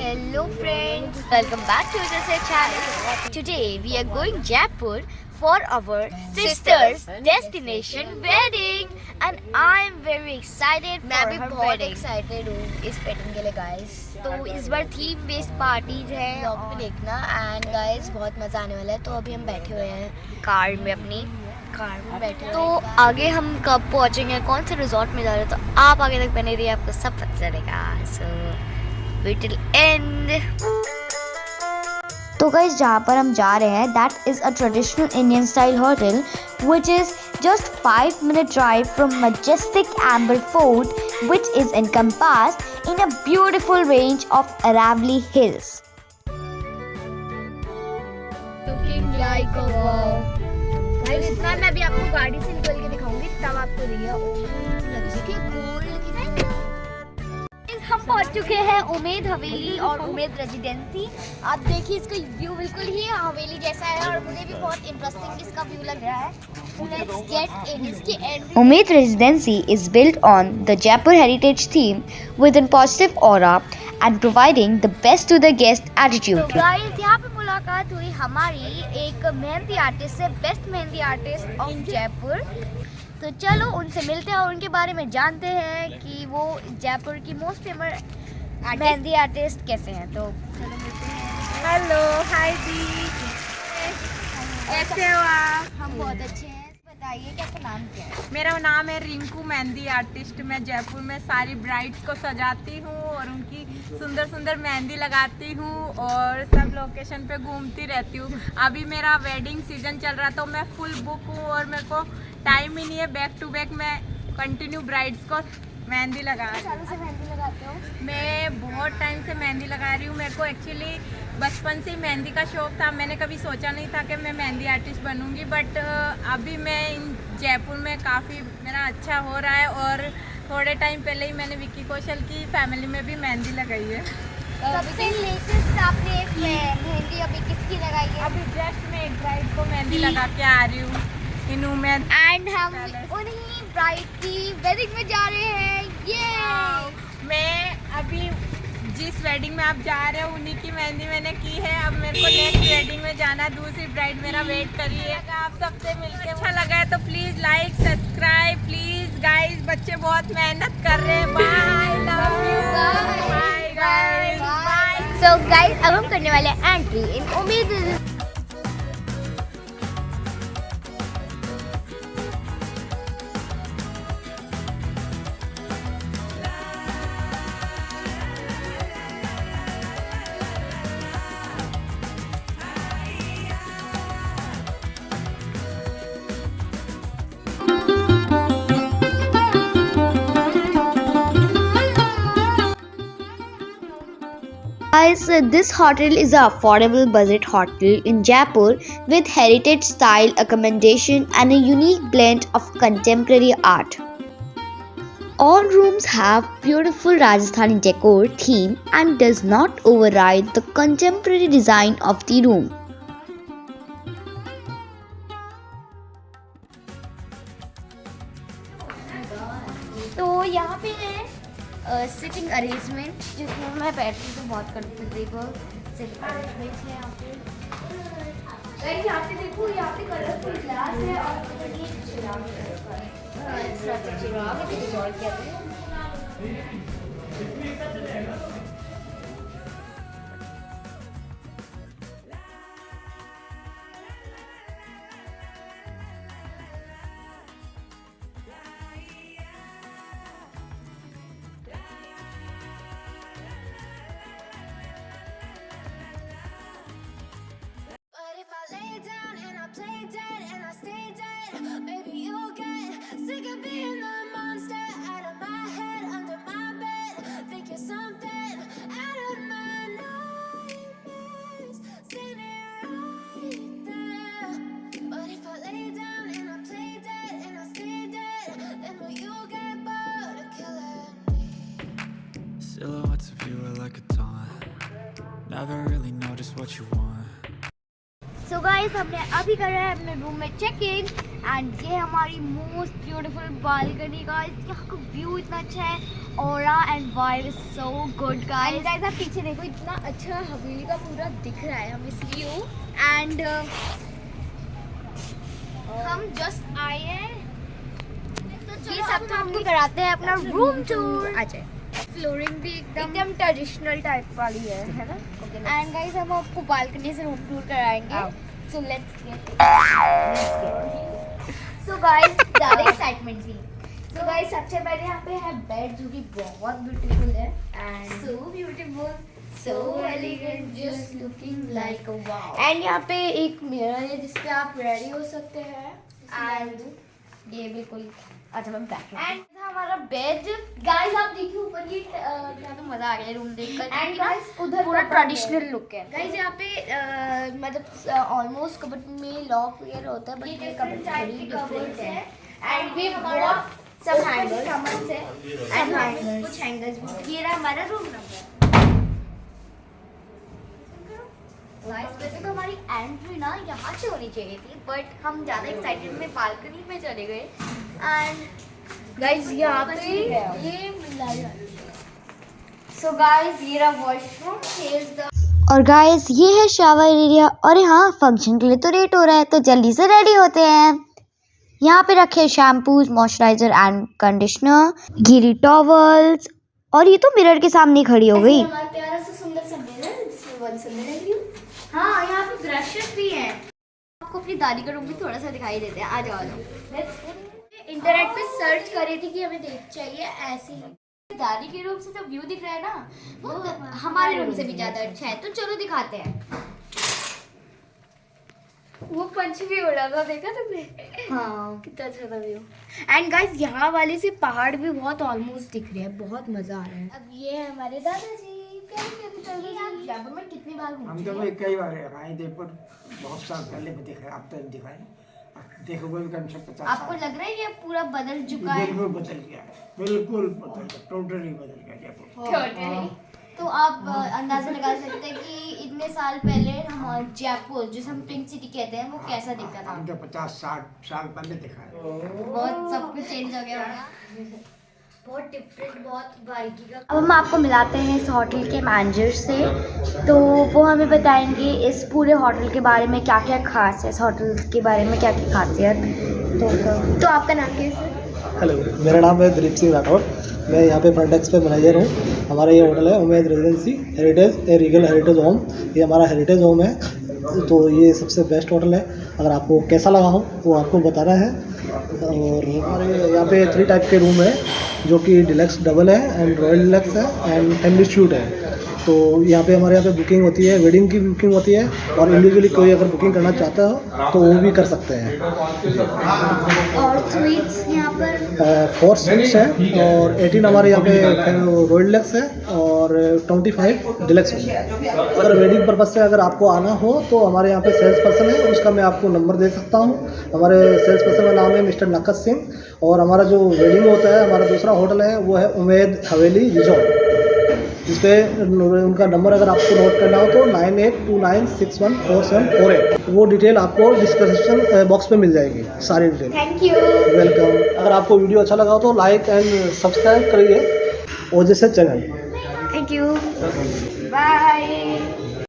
Hello friends, welcome back to the channel. Today we are going Jaipur for our sister's destination wedding and I am very excited for her wedding. मैं भी बहुत excited हूँ इस wedding के लिए guys. तो इस बार theme based parties है vlog में देखना and guys बहुत मज़ा आने वाला है. तो अभी हम बैठे हुए हैं कार में अपनी कार में बैठे तो आगे हम कब पहुंचेंगे कौन से रिजॉर्ट में जा रहे हैं तो आप आगे तक बने रहिए आपको सब पता चलेगा. सो वेट टिल एंड. तो गाइस जहाँ पर हम जा रहे हैं that is a traditional Indian style hotel which is just 5-minute drive from majestic Amber Fort which is encompassed in a beautiful range of Aravalli Hills. Looking like a wow. Guys इतना मैं अभी आपको गाड़ी से निकल के दिखाऊंगी तब आपको दिखेगा गोल्ड की ना. हम पहुंच चुके हैं उमेद हवेली और उमेद रेजिडेंसी. आप देखिए इसका व्यू बिल्कुल ही हवेली जैसा है और मुझे भी बहुत इंटरेस्टिंग इसका व्यू लग रहा है. Let's get in. इसकी entry Umed residency is built on the Jaipur heritage theme with a positive aura and providing the best to the guest attitude. तो गाइस यहाँ पे मुलाकात हुई हमारी एक मेहंदी आर्टिस्ट से, best mehndi artist of Jaipur. तो चलो उनसे मिलते हैं और उनके बारे में जानते हैं कि वो जयपुर की मोस्ट फेमस मेहंदी आर्टिस्ट कैसे हैं. तो चलो मिलते हैं. हेलो हाय दी, कैसे हो आप? हम बहुत अच्छे हैं. बताइए कि आपका नाम क्या है? मेरा नाम है रिंकू, मेहंदी आर्टिस्ट. मैं जयपुर में सारी ब्राइड्स को सजाती हूँ और उनकी सुंदर सुंदर मेहंदी लगाती हूँ और सब लोकेशन पे घूमती रहती हूँ. अभी मेरा वेडिंग सीजन चल रहा तो मैं फुल बुक हूँ और मेरे को टाइम ही नहीं है. बैक टू बैक मैं कंटिन्यू ब्राइड्स को मेहंदी लगा रही हूँ. से मेहंदी लगाते हो? मैं बहुत टाइम से मेहंदी लगा रही हूँ. मेरे को एक्चुअली बचपन से ही मेहंदी का शौक़ था. मैंने कभी सोचा नहीं था कि मैं मेहंदी आर्टिस्ट बनूंगी, बट अभी मैं जयपुर में काफ़ी मेरा अच्छा हो रहा है. और थोड़े टाइम पहले ही मैंने विक्की कौशल की फैमिली में भी मेहंदी लगाई है. सबसे लेटेस्ट आपने मेहंदी अभी किसकी लगाई है? अभी जस्ट मैं एक ब्राइड को मेहंदी लगा के आ रही हूँ इन उमेद. एंड हम उन्हीं ब्राइड की वेडिंग में जा रहे हैं. ये मैं अभी जिस वेडिंग में आप जा रहे हो उन्हीं की मेहंदी मैंने की है. अब मेरे को नेक्स्ट वेडिंग में जाना है. दूसरी ब्राइड मेरा वेट कर रही है. आप सबसे मिलके अच्छा लगा है तो please like subscribe please guys. बच्चे बहुत मेहनत कर रहे हैं. Bye, love you, bye guys, bye. So guys अब हम करने वाले हैं entry in Umaid. Guys, this hotel is an affordable budget hotel in Jaipur with heritage style accommodation and a unique blend of contemporary art. All rooms have beautiful Rajasthani decor theme and does not override the contemporary design of the room. तो यहाँ पे है sitting arrangement जिसमें मैं बैठती तो बहुत comfortable sitting arrangement है यहाँ पे. गाइस यहाँ पे देखो, यहाँ पे कलरफुल ग्लास है और ये चिराग कहते हैं. Silhouettes of you are like a taunt. Never really know just what you want. So guys हमने अभी कर रहे हैं अपने रूम में चेक इन एंड ये हमारी मोस्ट ब्यूटीफुल बालकनी का, यहाँ का व्यू इतना अच्छा है, aura and vibe is so good guys. Guys आप पीछे देखो, इतना अच्छा हवेली का पूरा दिख रहा है हमें व्यू। एंड हम जस्ट आए हैं, तो ये सब तो हमको कराते हैं अपना रूम टूर। अच्छा, फ्लोरिंग भी एकदम ट्रेडिशनल टाइप वाली है ना। एंड गाइस हम आपको बालकनी से रूम टूर कराएंगे। So let's get so guys, ज़्यादा एक्साइटमेंट थी। सो गाइस सबसे पहले यहाँ पे है बेड, जो कि बहुत ब्यूटीफुल है and so beautiful, so elegant, just looking like a wow. And यहाँ पे एक मिरर है जिस पे आप रेडी हो सकते हैं। एंड ये बिल्कुल अच्छा मैं बैक एंड हमारा बेड। गाइस आप देखिए ऊपर की, क्या तो मजा आ गया रूम देखकर। एंड गाइस उधर पूरा ट्रेडिशनल लुक है। गाइस यहाँ पे मतलब ऑलमोस्ट कबर्ड में लॉक वगैरह होता है, बट ये कबर्ड थोड़ी डिफरेंट है। एंड भी बहुत सब हैंगर्स है एंड कुछ हैंगर्स भी। ये रहा हमारा रूम नंबर। गाइस वैसे तो हमारी एंट्री ना यहाँ से होनी चाहिए थी, बट हम ज़्यादा एक्साइटेड में बालकनी में चले गए। एंड गाइस यहाँ पे ये मिला है। सो गाइस ये रहा वॉशरूम, और गाइस ये है शावर एरिया। और यहाँ फंक्शन के लिए तो लेट हो रहा है, तो जल्दी से रेडी होते हैं। यहाँ पे रखे शैम्पूज, मॉइस्चराइजर एंड कंडीशनर, गीली टॉवल्स, और ये तो मिरर के सामने खड़ी हो गई। हमारा प्यारा सा सुंदर सा मिरर जिसमें बहुत सुंदर लग रही हूँ। हाँ यहाँ पे ब्रशेस भी हैं। आपको अपनी दादी का रूम भी थोड़ा सा दिखाई देते हैं। आ जाओ आ जाओ। इंटरनेट पे सर्च कर रही थी कि हमें देख चाहिए ऐसी। दादी के रूम से जो व्यू दिख रहा है ना, वो हमारे रूम से भी ज्यादा अच्छा है, तो चलो दिखाते हैं। वो पंछी भी उड़ा था, देखा तुमने? हाँ कितना अच्छा था व्यू। एंड गाइस यहाँ वाले से पहाड़ भी बहुत ऑलमोस्ट दिख रहे हैं, बहुत मजा आ रहा है। अब ये है हमारे दादाजी। जयपुर में कितनी बार हम तो भाई कई बार आए जयपुर, बहुत साल पहले भी दिखाए, अब तक दिखाए, देखोगे भी कम से 50 आपको लग रहा है ये पूरा बदल चुका है? बिल्कुल बदल गया है, बिल्कुल बदल गया, टोटली बदल गया जयपुर। Totally। तो आप अंदाजा लगा सकते हैं कि इतने साल पहले हम जयपुर, जिसे हम पिंक सिटी कहते हैं, वो कैसा दिखता था। हम तो 50-60 साल पहले दिखाए। बहुत सब कुछ चेंज हो गया होगा, बहुत डिफरेंट, बहुत बारीकी का। अब हम आपको मिलाते हैं इस होटल के मैनेजर से, तो वो हमें बताएंगे इस पूरे होटल के बारे में क्या क्या खास है, इस होटल के बारे में क्या क्या खासियत। तो आपका नाम क्या है? हेलो, मेरा नाम है दिलीप सिंह राठौर। मैं यहाँ पे फ्रंट डेस्क पे मैनेजर हूँ। हमारा ये होटल है उमेद रेजिडेंसी हेरिटेज, ए रीगल हेरिटेज होम। ये हमारा हेरिटेज होम है, तो ये सबसे बेस्ट होटल है। अगर आपको कैसा लगा हो वो आपको बताना है। और हमारे यहाँ पे 3 टाइप के रूम है, जो कि डिलक्स डबल है एंड रॉयल डिलक्स है एंड फैमिली सूट है। तो यहाँ पे हमारे यहाँ पे बुकिंग होती है, वेडिंग की बुकिंग होती है, और इंडिविजुअली कोई अगर बुकिंग करना चाहता हो तो वो भी कर सकते हैं। और स्वीट्स यहाँ पर 4 स्वीट्स है और 18 हमारे यहाँ पे रॉयल डिलक्स है और 25 डिलक्स है। अगर वेडिंग पर्पज से अगर आपको आना हो तो हमारे यहाँ पे सेल्स पर्सन है, उसका मैं आपको नंबर दे सकता हूँ। हमारे सेल्स पर्सन का नाम है मिस्टर नकद सिंह। और हमारा जो वेडिंग होता है, हमारा दूसरा होटल है वो है उमेद हवेली रिजॉर्ट, जिस पे उनका नंबर अगर आपको नोट करना हो तो 9829614748। वो डिटेल आपको डिस्क्रिप्शन बॉक्स पे मिल जाएगी, सारी डिटेल। Thank you, welcome. अगर आपको वीडियो अच्छा लगा हो तो लाइक एंड सब्सक्राइब करिए ओजेसे चैनल। Thank you, bye.